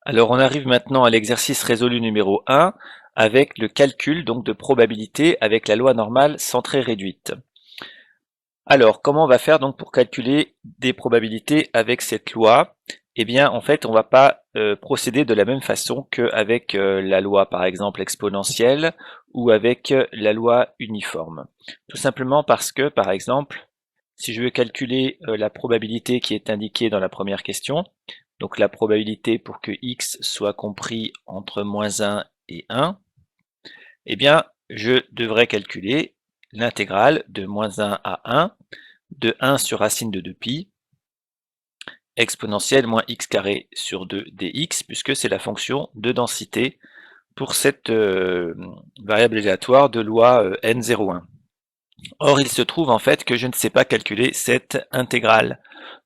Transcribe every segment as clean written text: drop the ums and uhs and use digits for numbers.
Alors on arrive maintenant à l'exercice résolu numéro 1 avec le calcul donc de probabilité avec la loi normale centrée réduite. Alors comment on va faire donc pour calculer des probabilités avec cette loi? Eh bien en fait on va pas procéder de la même façon qu'avec la loi par exemple exponentielle ou avec la loi uniforme. Tout simplement parce que par exemple si je veux calculer la probabilité qui est indiquée dans la première question, donc la probabilité pour que x soit compris entre -1 et 1, eh bien je devrais calculer l'intégrale de -1 à 1 de 1 sur racine de 2pi exponentielle moins x carré sur 2 dx, puisque c'est la fonction de densité pour cette variable aléatoire de loi n01. Or, il se trouve en fait que je ne sais pas calculer cette intégrale.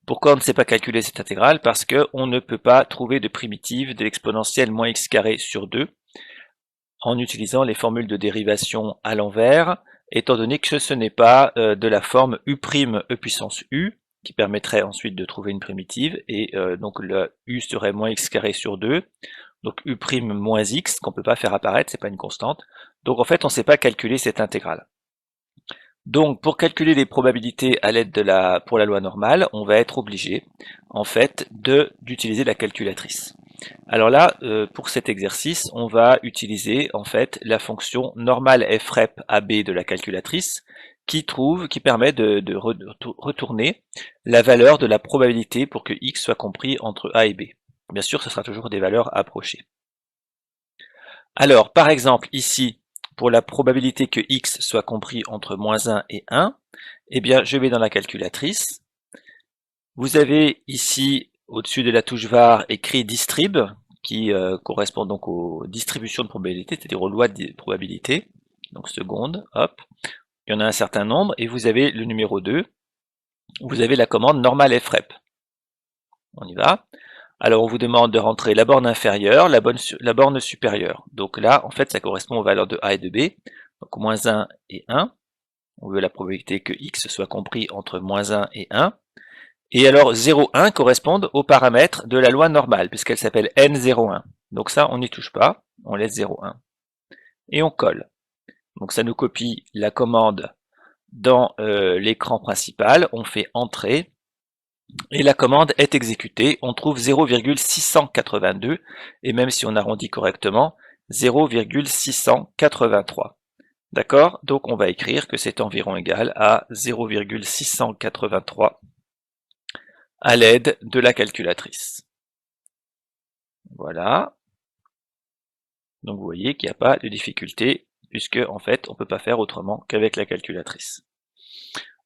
Pourquoi on ne sait pas calculer cette intégrale? Parce qu'on ne peut pas trouver de primitive de l'exponentielle moins x carré sur 2 en utilisant les formules de dérivation à l'envers, étant donné que ce n'est pas de la forme u' e puissance u, qui permettrait ensuite de trouver une primitive, et donc le u serait moins x carré sur 2, donc u' moins x, qu'on ne peut pas faire apparaître, c'est pas une constante. Donc en fait, on ne sait pas calculer cette intégrale. Donc pour calculer les probabilités à l'aide pour la loi normale, on va être obligé en fait d'utiliser la calculatrice. Alors là, pour cet exercice, on va utiliser en fait la fonction normale frep AB de la calculatrice qui permet de retourner la valeur de la probabilité pour que x soit compris entre A et B. Bien sûr, ce sera toujours des valeurs approchées. Alors, par exemple, ici, pour la probabilité que x soit compris entre -1 et 1, eh bien, je vais dans la calculatrice. Vous avez ici, au-dessus de la touche var, écrit distrib, qui correspond donc aux distributions de probabilité, c'est-à-dire aux lois de probabilité. Donc seconde, hop, il y en a un certain nombre, et vous avez le numéro 2, vous avez la commande normale frep. On y va. Alors on vous demande de rentrer la borne inférieure, la borne supérieure. Donc là, en fait, ça correspond aux valeurs de A et de B. Donc -1 et 1. On veut la probabilité que x soit compris entre -1 et 1. Et alors 0,1 correspondent aux paramètres de la loi normale, puisqu'elle s'appelle N01. Donc ça, on n'y touche pas, on laisse 0,1. Et on colle. Donc ça nous copie la commande dans l'écran principal, on fait Entrée, et la commande est exécutée, on trouve 0,682, et même si on arrondit correctement, 0,683. D'accord? Donc on va écrire que c'est environ égal à 0,683 à l'aide de la calculatrice. Voilà. Donc vous voyez qu'il n'y a pas de difficulté, puisque en fait on ne peut pas faire autrement qu'avec la calculatrice.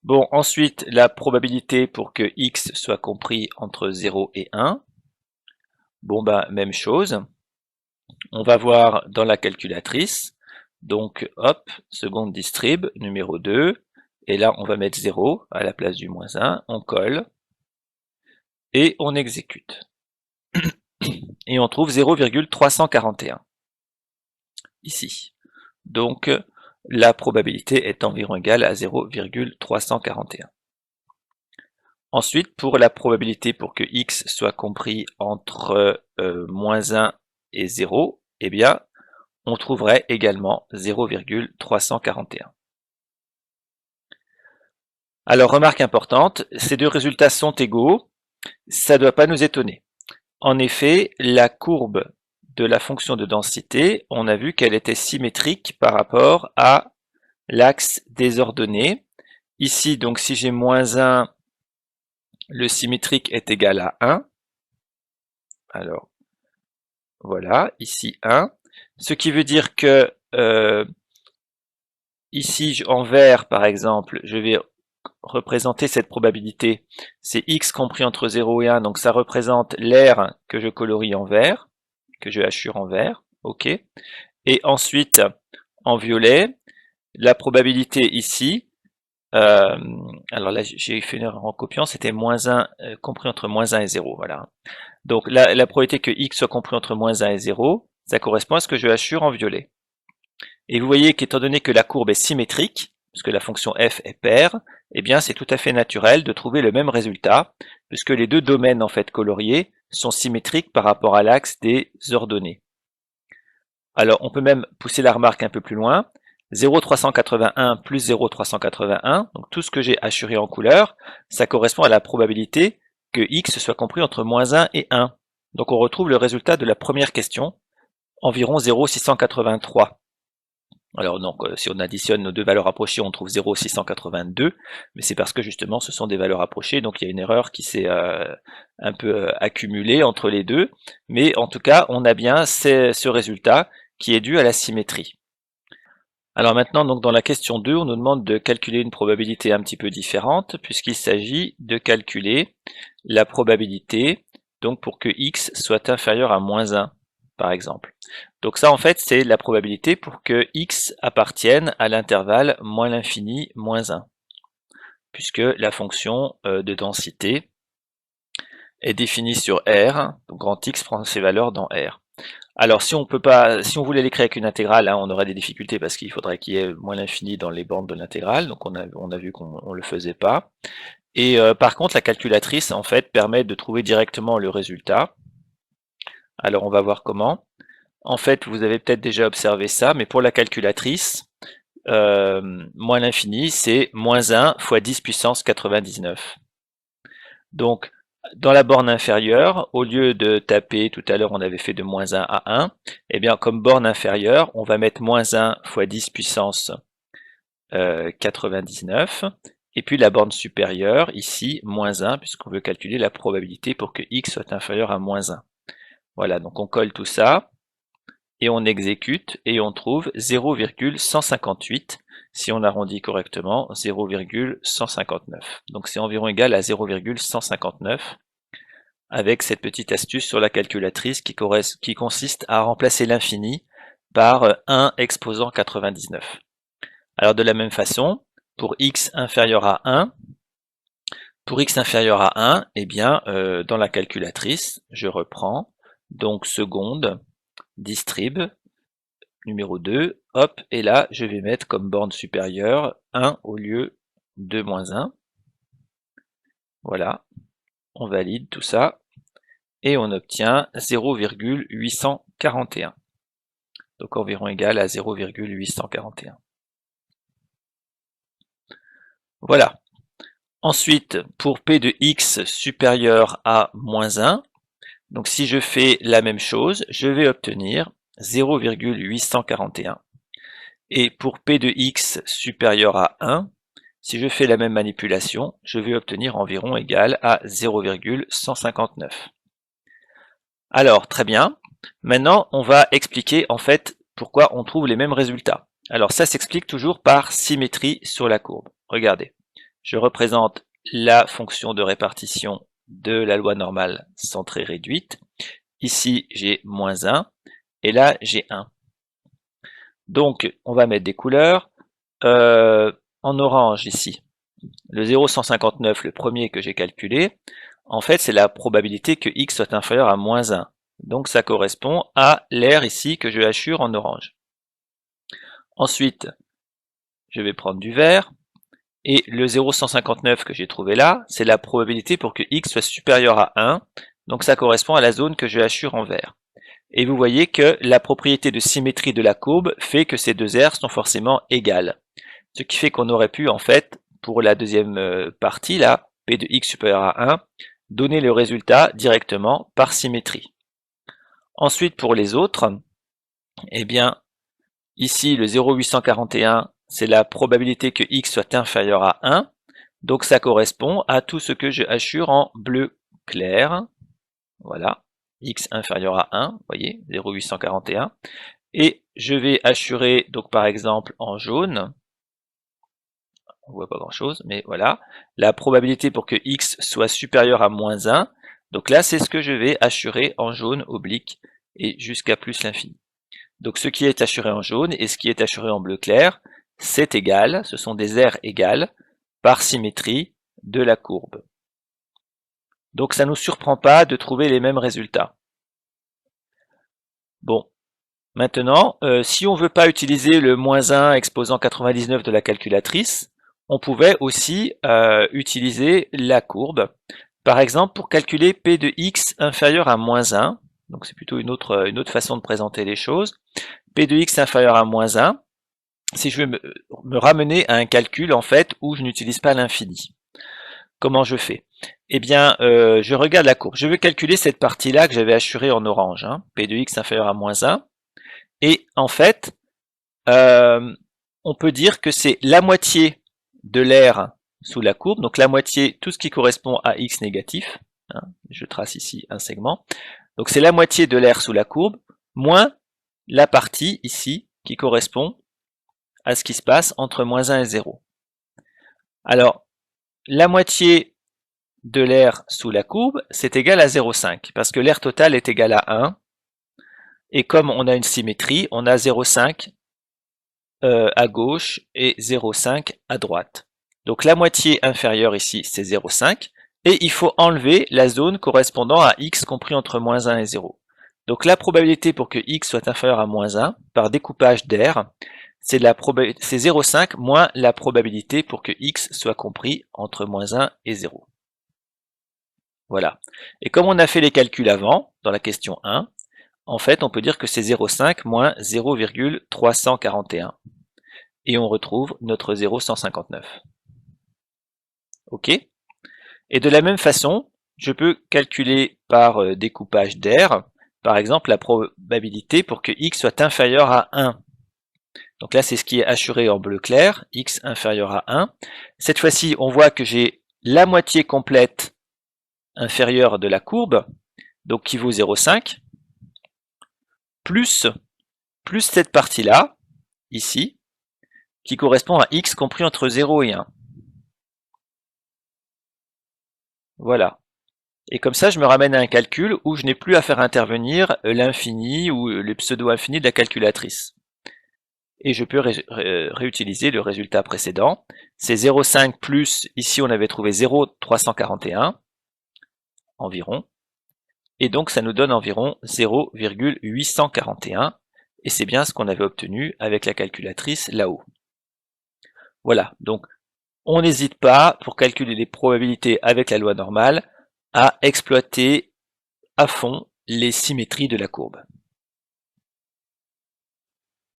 Bon, ensuite, la probabilité pour que x soit compris entre 0 et 1. Bon, ben, même chose. On va voir dans la calculatrice. Donc, hop, seconde distrib, numéro 2. Et là, on va mettre 0 à la place du -1. On colle. Et on exécute. Et on trouve 0,341. Ici. Donc, la probabilité est environ égale à 0,341. Ensuite, pour la probabilité pour que x soit compris entre -1 et 0, eh bien, on trouverait également 0,341. Alors, remarque importante, ces deux résultats sont égaux, ça ne doit pas nous étonner. En effet, la courbe de la fonction de densité, on a vu qu'elle était symétrique par rapport à l'axe des ordonnées. Ici, donc, si j'ai -1, le symétrique est égal à 1. Alors, voilà, ici 1. Ce qui veut dire que ici, en vert, par exemple, je vais représenter cette probabilité. C'est x compris entre 0 et 1, donc ça représente l'air que je colorie en vert, que je hachure en vert. OK. Et ensuite, en violet, la probabilité ici, alors là, j'ai fait une erreur en copiant, c'était -1 compris entre -1 et 0, voilà. Donc la probabilité que x soit compris entre -1 et 0, ça correspond à ce que je hachure en violet. Et vous voyez qu'étant donné que la courbe est symétrique, puisque la fonction f est paire, eh bien c'est tout à fait naturel de trouver le même résultat, puisque les deux domaines en fait coloriés sont symétriques par rapport à l'axe des ordonnées. Alors on peut même pousser la remarque un peu plus loin. 0,381 plus 0,381, donc tout ce que j'ai assuré en couleur, ça correspond à la probabilité que x soit compris entre -1 et 1. Donc on retrouve le résultat de la première question, environ 0,683. Alors donc si on additionne nos deux valeurs approchées, on trouve 0,682, mais c'est parce que justement ce sont des valeurs approchées, donc il y a une erreur qui s'est un peu accumulée entre les deux, mais en tout cas on a bien ce résultat qui est dû à la symétrie. Alors maintenant, donc dans la question 2, on nous demande de calculer une probabilité un petit peu différente, puisqu'il s'agit de calculer la probabilité donc pour que x soit inférieur à -1, par exemple. Donc ça, en fait, c'est la probabilité pour que x appartienne à l'intervalle moins l'infini, -1, puisque la fonction de densité est définie sur R, donc grand X prend ses valeurs dans R. Alors si on voulait l'écrire avec une intégrale, hein, on aurait des difficultés parce qu'il faudrait qu'il y ait moins l'infini dans les bornes de l'intégrale, donc on a vu qu'on le faisait pas. Et par contre, la calculatrice en fait permet de trouver directement le résultat. Alors on va voir comment. En fait, vous avez peut-être déjà observé ça, mais pour la calculatrice, moins l'infini, c'est -1 fois 10 puissance 99. Donc, dans la borne inférieure, au lieu de taper, tout à l'heure on avait fait de -1 à 1, eh bien comme borne inférieure, on va mettre -1 fois 10 puissance 99, et puis la borne supérieure, ici, -1, puisqu'on veut calculer la probabilité pour que x soit inférieur à -1. Voilà, donc on colle tout ça, et on exécute, et on trouve 0,158, si on arrondit correctement, 0,159. Donc c'est environ égal à 0,159, avec cette petite astuce sur la calculatrice qui consiste à remplacer l'infini par 1 exposant 99. Alors de la même façon, pour x inférieur à 1, eh bien, dans la calculatrice, je reprends, donc seconde, distrib, numéro 2, hop, et là, je vais mettre comme borne supérieure 1 au lieu de -1. Voilà, on valide tout ça, et on obtient 0,841. Donc environ égal à 0,841. Voilà. Ensuite, pour P de x supérieur à -1, donc si je fais la même chose, je vais obtenir 0,841. Et pour P de x supérieur à 1, si je fais la même manipulation, je vais obtenir environ égal à 0,159. Alors, très bien. Maintenant, on va expliquer en fait pourquoi on trouve les mêmes résultats. Alors ça s'explique toujours par symétrie sur la courbe. Regardez, je représente la fonction de répartition de la loi normale centrée réduite. Ici, j'ai -1, et là, j'ai 1. Donc, on va mettre des couleurs. En orange, ici, le 0,159, le premier que j'ai calculé, en fait, c'est la probabilité que x soit inférieur à -1. Donc, ça correspond à l'air ici que je hachure en orange. Ensuite, je vais prendre du vert. Et le 0,159 que j'ai trouvé là, c'est la probabilité pour que x soit supérieur à 1. Donc ça correspond à la zone que je hachure en vert. Et vous voyez que la propriété de symétrie de la courbe fait que ces deux aires sont forcément égales. Ce qui fait qu'on aurait pu, en fait, pour la deuxième partie, là, p de x supérieur à 1, donner le résultat directement par symétrie. Ensuite, pour les autres, eh bien, ici, le 0,841, c'est la probabilité que x soit inférieur à 1. Donc ça correspond à tout ce que je hachure en bleu clair. Voilà, x inférieur à 1, vous voyez, 0,841. Et je vais hachurer, donc par exemple, en jaune. On voit pas grand chose, mais voilà. La probabilité pour que x soit supérieur à -1. Donc là, c'est ce que je vais hachurer en jaune oblique et jusqu'à plus l'infini. Donc ce qui est hachuré en jaune et ce qui est hachuré en bleu clair, c'est égal, ce sont des aires égales par symétrie de la courbe. Donc ça ne nous surprend pas de trouver les mêmes résultats. Bon, maintenant, si on ne veut pas utiliser le -1 exposant 99 de la calculatrice, on pouvait aussi utiliser la courbe. Par exemple, pour calculer P de x inférieur à moins 1, donc c'est plutôt une autre façon de présenter les choses, P de x inférieur à moins 1, si je veux me ramener à un calcul en fait où je n'utilise pas l'infini. Comment je fais? Eh bien, je regarde la courbe. Je veux calculer cette partie-là que j'avais assurée en orange, hein, P de x inférieur à moins 1. Et en fait, on peut dire que c'est la moitié de l'air sous la courbe, donc la moitié, tout ce qui correspond à x négatif, hein, je trace ici un segment, donc c'est la moitié de l'air sous la courbe, moins la partie ici qui correspond à ce qui se passe entre moins 1 et 0. Alors, la moitié de l'air sous la courbe, c'est égal à 0,5, parce que l'air total est égal à 1, et comme on a une symétrie, on a 0,5 à gauche et 0,5 à droite. Donc la moitié inférieure ici, c'est 0,5, et il faut enlever la zone correspondant à x compris entre moins 1 et 0. Donc la probabilité pour que x soit inférieur à moins 1, par découpage d'air, c'est 0,5 moins la probabilité pour que x soit compris entre moins 1 et 0. Voilà. Et comme on a fait les calculs avant, dans la question 1, en fait, on peut dire que c'est 0,5 moins 0,341. Et on retrouve notre 0,159. OK? Et de la même façon, je peux calculer par découpage d'air, par exemple, la probabilité pour que x soit inférieur à 1. Donc là, c'est ce qui est assuré en bleu clair, x inférieur à 1. Cette fois-ci, on voit que j'ai la moitié complète inférieure de la courbe, donc qui vaut 0,5, plus cette partie-là, ici, qui correspond à x compris entre 0 et 1. Voilà. Et comme ça, je me ramène à un calcul où je n'ai plus à faire intervenir l'infini ou le pseudo-infini de la calculatrice. Et je peux réutiliser le résultat précédent. C'est 0,5 plus, ici on avait trouvé 0,341 environ. Et donc ça nous donne environ 0,841. Et c'est bien ce qu'on avait obtenu avec la calculatrice là-haut. Voilà, donc on n'hésite pas, pour calculer les probabilités avec la loi normale, à exploiter à fond les symétries de la courbe.